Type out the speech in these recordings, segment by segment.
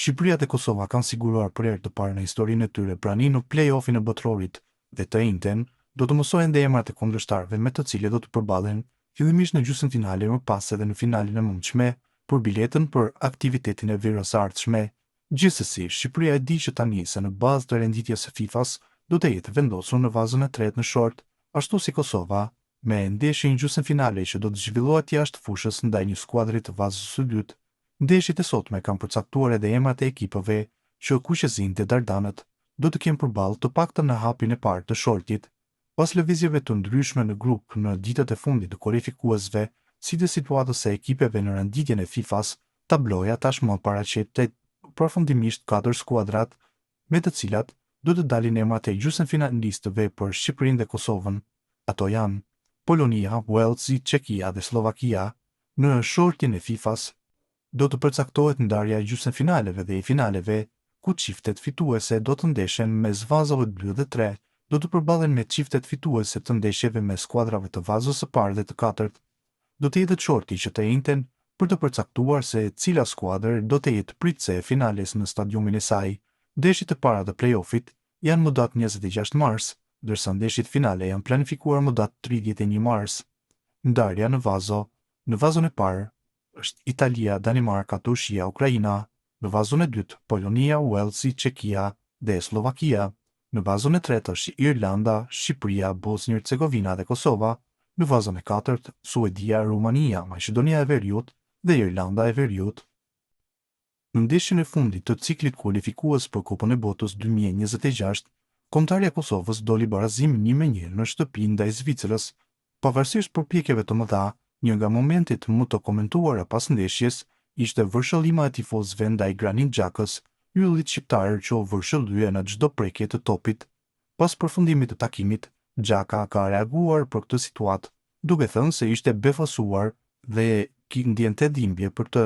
Shqipëria dhe Kosova kanë siguruar për herë të parë në historinë e tyre praninë në play-offin e botrorit dhe të njëjtën do të mësojnë dhe emrat e kundërshtarëve me të cilët do të përballen fillimisht në gjysmëfinale më pas edhe në finalen e mundshme për biletën për aktivitetin e verës së ardhshme. Gjithsesi, Shqipëria e di që tani se në bazë të renditjes së FIFA-s do të jetë vendosur në vazën e tretë në short, ashtu si Kosova, me ndeshjen gjysmëfinale që do të zhvillohet jashtë fushës ndaj një skuadri të vazës së dytë. Ndeshjet e sotme kanë përcaktuar edhe emrat e ekipave që kuqezin dhe Dardanët do të kenë përballë të paktën në hapin e parë të shortit. Pas lëvizjeve të ndryshme në grup në ditët e fundit të kualifikuesve, si të situatës së ekipeve në renditjen e FIFA-s, tabloja tashmë paraqet përfundimisht 4 skuadrat, me të cilat do të dalin emrat e gjysmëfinalistëve për Shqipërinë dhe Kosovën. Ato janë Polonia, Walesi, Çekia dhe Slovakia. Në shortin e FIFA-s do të përcaktohet ndarja e gjysmëfinaleve dhe e finaleve, ku çiftet fituese do të ndeshen mes vazave 2 dhe 3, do të përballen me çiftet fituese të ndeshjeve me skuadrave të vazës së parë dhe të katërt. Do të jetë shorti që të njëjtën për të përcaktuar se cila skuadër do të jetë pritëse e finales në stadiumin e saj. Ndeshjet e para të play-offit janë më datë 26 mars, ndërsa ndeshjet finale janë planifikuar më datë 31 mars. Ndarja në vazon e parë është Italia, Danimarka, Turqia, Ukraina, në vazon e dytë Polonia, Walesi, Çekia dhe Slovakia, në vazon e tretë është Irlanda, Shqipëria, Bosnjë-Hercegovina dhe Kosova, në vazon e katërt Suedia, Rumania, Maqedonia e Veriut dhe Irlanda e Veriut. Në ndeshjen e fundit të ciklit kualifikues për Kopën e Botës 2026, kombëtarja e Kosovës doli barazim 1-1 në shtëpi ndaj Zvicrës. Pavarësisht përpjekjeve të mëdha, një nga momentet më të komentuara pas ndeshjes ishte vërshëllima e tifozëve ndaj Granit Xhakës, yllit shqiptar që u vërshëllye në çdo prekje të topit. Pas përfundimit të takimit, Xhaka ka reaguar për këtë situatë, duke thënë se ishte befasuar dhe ndjente dhimbje për të.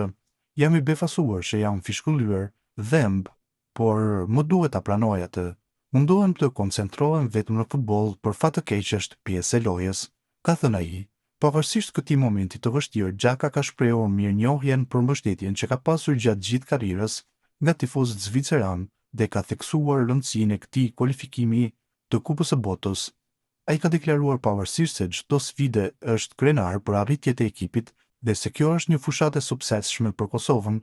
Jam i befasuar që jam fishkullyer dhemb, por më duhet ta pranoj atë. Mundohem të koncentrohem vetëm në futboll, për fat të keq është pjesë e lojës, ka thënë ai. Pavarësisht këtij momenti të vështirë, Xhaka ka shprehur mirënjohjen për mbështetjen që ka pasur gjatë gjithë karrierës nga tifozët zviceran dhe ka theksuar rëndësinë e këtij kualifikimi të Kupës së Botës. Ai ka deklaruar pavarësisht se çdo sfidë është krenar për arritjet e ekipit dhe se kjo është një fushatë e suksesshme për Kosovën.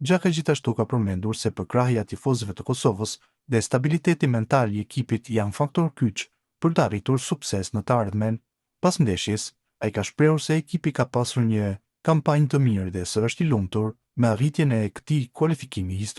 Xhaka gjithashtu ka përmendur se përkrahja e tifozëve të Kosovës dhe stabiliteti mental i ekipit janë faktor kyç për të arritur sukses në të ardhmen. Pas ndeshjes, ai ka shprehur se ekipi ka pasur një kampanjë të mirë dhe se është i lumtur me arritjen e këtij kualifikimi historik.